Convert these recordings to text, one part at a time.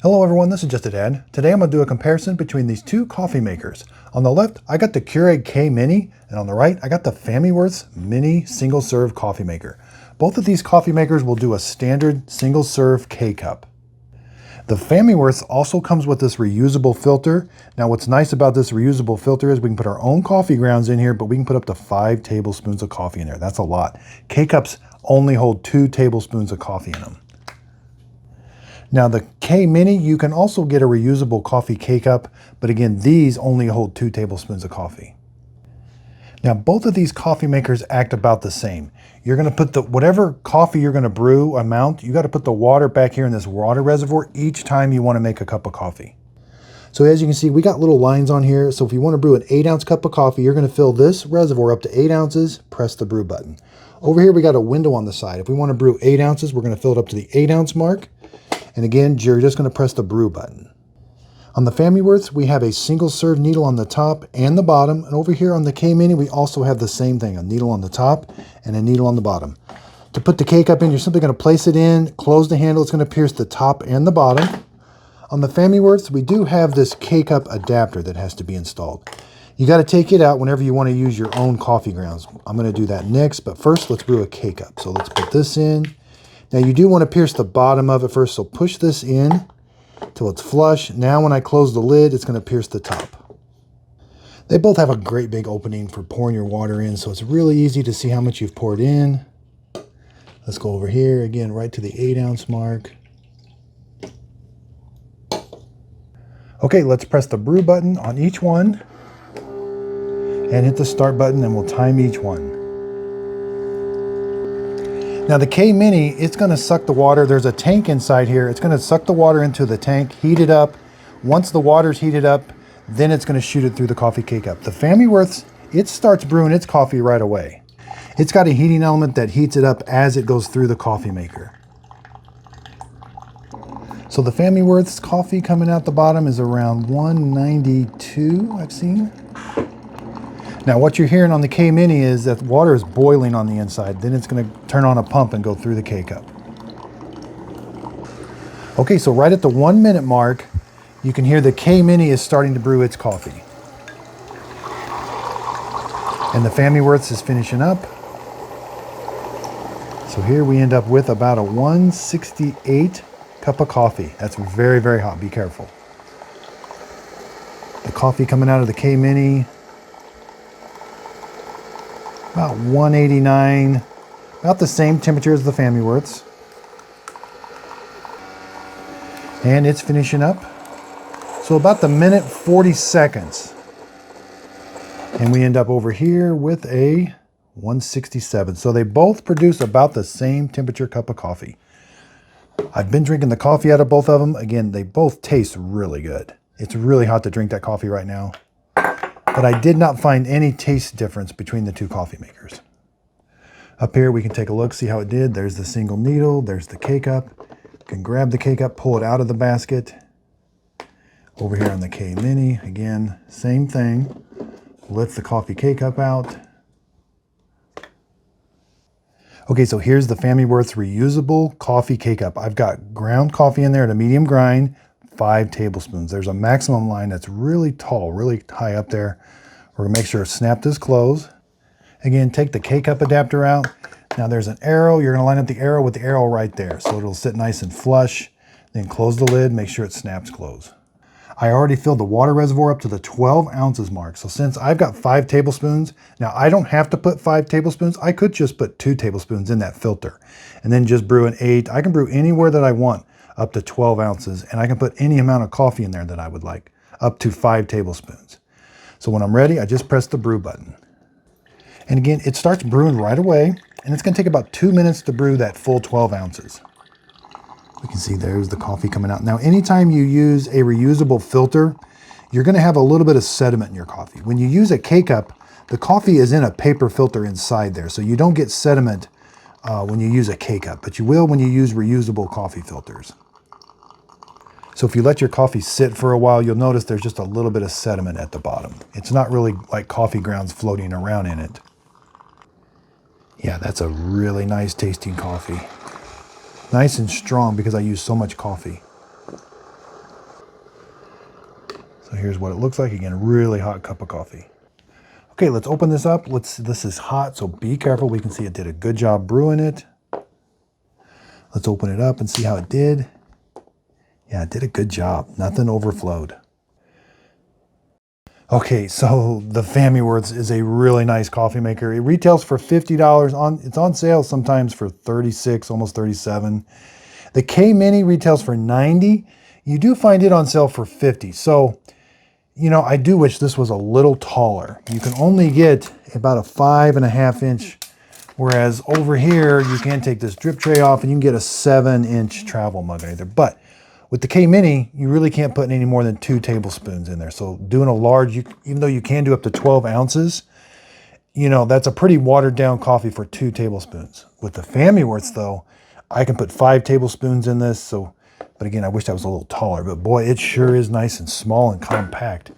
Hello everyone, this is Just a Dad. Today I'm going to do a comparison between these two coffee makers. On the left, I got the Keurig K Mini, and on the right, I got the Famiworths Mini Single Serve Coffee Maker. Both of these coffee makers will do a standard single serve K-Cup. The Famiworths also comes with this reusable filter. Now what's nice about this reusable filter is we can put our own coffee grounds in here, but we can put up to 5 tablespoons of coffee in there. That's a lot. K-Cups only hold 2 tablespoons of coffee in them. Now the K Mini, you can also get a reusable coffee K-Cup, but again, these only hold 2 tablespoons of coffee. Now both of these coffee makers act about the same. You're going to put whatever coffee you're going to brew amount, you got to put the water back here in this water reservoir each time you want to make a cup of coffee. So as you can see, we got little lines on here. So if you want to brew an 8-ounce cup of coffee, you're going to fill this reservoir up to 8 ounces, press the brew button. Over here, we got a window on the side. If we want to brew 8 ounces, we're going to fill it up to the 8-ounce mark. And again, you're just going to press the brew button. On the Famiworths, we have a single serve needle on the top and the bottom. And over here on the K Mini, we also have the same thing, a needle on the top and a needle on the bottom. To put the K-Cup in, you're simply going to place it in, close the handle. It's going to pierce the top and the bottom. On the Famiworths, we do have this K-Cup adapter that has to be installed. You got to take it out whenever you want to use your own coffee grounds. I'm going to do that next, but first let's brew a K-Cup. So let's put this in. Now you do want to pierce the bottom of it first, so push this in till it's flush. Now when I close the lid, it's going to pierce the top. They both have a great big opening for pouring your water in, so it's really easy to see how much you've poured in. Let's go over here again, right to the 8-ounce mark. Okay, let's press the brew button on each one and hit the start button, and we'll time each one. Now the K Mini, it's going to suck the water. There's a tank inside here. It's going to suck the water into the tank, heat it up. Once the water's heated up, then it's going to shoot it through the coffee K-Cup. The Famiworths, it starts brewing its coffee right away. It's got a heating element that heats it up as it goes through the coffee maker. So the Famiworths coffee coming out the bottom is around 192, I've seen. Now what you're hearing on the K Mini is that water is boiling on the inside. Then it's going to turn on a pump and go through the K-Cup. Okay, so right at the 1 minute mark, you can hear the K Mini is starting to brew its coffee. And the Famiworths is finishing up. So here we end up with about a 168 cup of coffee. That's very, very hot. Be careful. The coffee coming out of the K Mini, about 189, about the same temperature as the Famiworths. And it's finishing up. So about the minute 40 seconds. And we end up over here with a 167. So they both produce about the same temperature cup of coffee. I've been drinking the coffee out of both of them. Again, they both taste really good. It's really hot to drink that coffee right now. But I did not find any taste difference between the two coffee makers. Up here we can take a look, see how it did. There's the single needle, there's the K-Cup. You can grab the K-Cup, pull it out of the basket. Over here on the K Mini, again, same thing. Lift the coffee K-Cup out. Okay, so here's the Famiworths reusable coffee K-Cup. I've got ground coffee in there at a medium grind, 5 tablespoons. There's a maximum line that's really tall, really high up there. We're gonna make sure it's snapped is closed. Again, take the K-Cup adapter out. Now there's an arrow. You're gonna line up the arrow with the arrow right there, so it'll sit nice and flush. Then close the lid, make sure it snaps closed. I already filled the water reservoir up to the 12 ounces mark. So since I've got 5 tablespoons, now I don't have to put 5 tablespoons. I could just put 2 tablespoons in that filter and then just brew an 8. I can brew anywhere that I want up to 12 ounces, and I can put any amount of coffee in there that I would like, up to 5 tablespoons. So when I'm ready, I just press the brew button. And again, it starts brewing right away, and it's gonna take about 2 minutes to brew that full 12 ounces. We can see there's the coffee coming out. Now, anytime you use a reusable filter, you're gonna have a little bit of sediment in your coffee. When you use a K-Cup, the coffee is in a paper filter inside there, so you don't get sediment when you use a K-Cup, but you will when you use reusable coffee filters. So if you let your coffee sit for a while, you'll notice there's just a little bit of sediment at the bottom. It's not really like coffee grounds floating around in it. Yeah, that's a really nice tasting coffee. Nice and strong because I use so much coffee. So here's what it looks like. Again, really hot cup of coffee. Okay, let's open this up. This is hot, so be careful. We can see it did a good job brewing it. Let's open it up and see how it did. Yeah, it did a good job. Nothing overflowed. Okay, so the Famiworths is a really nice coffee maker. It retails for $50. It's on sale sometimes for $36, almost $37. The K Mini retails for $90. You do find it on sale for $50. So, you know, I do wish this was a little taller. You can only get about a 5.5 inch, whereas over here you can take this drip tray off and you can get a 7-inch travel mug right there. But with the K Mini, you really can't put any more than 2 tablespoons in there. So doing a large, even though you can do up to 12 ounces, you know, that's a pretty watered down coffee for 2 tablespoons. With the Famiworths though, I can put 5 tablespoons in this. So, but again, I wish that was a little taller, but boy, it sure is nice and small and compact.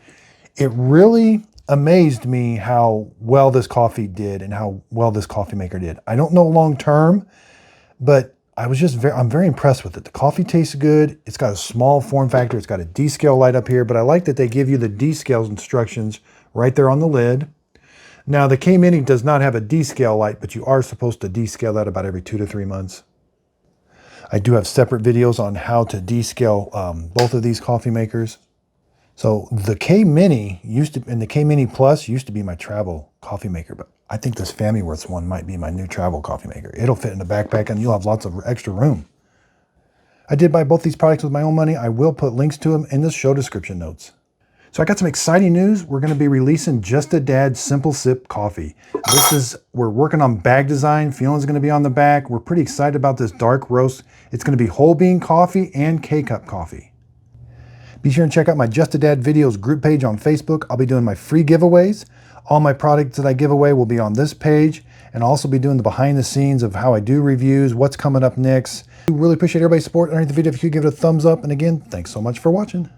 It really amazed me how well this coffee did and how well this coffee maker did. I don't know long term, but I'm very impressed with it. The coffee tastes good. It's got a small form factor. It's got a descale light up here, but I like that they give you the descale instructions right there on the lid. Now the K Mini does not have a descale light, but you are supposed to descale that about every 2 to 3 months. I do have separate videos on how to descale both of these coffee makers. So the K Mini and the K Mini Plus used to be my travel coffee maker, but I think this Famiworths one might be my new travel coffee maker. It'll fit in the backpack and you'll have lots of extra room. I did buy both these products with my own money. I will put links to them in the show description notes. So I got some exciting news. We're going to be releasing Just a Dad Simple Sip Coffee. We're working on bag design. Fionna's going to be on the back. We're pretty excited about this dark roast. It's going to be whole bean coffee and K-Cup coffee. Be sure and check out my Just a Dad Videos group page on Facebook. I'll be doing my free giveaways. All my products that I give away will be on this page, and I'll also be doing the behind the scenes of how I do reviews, what's coming up next. I really appreciate everybody's support underneath the video. If you could give it a thumbs up, and again, thanks so much for watching.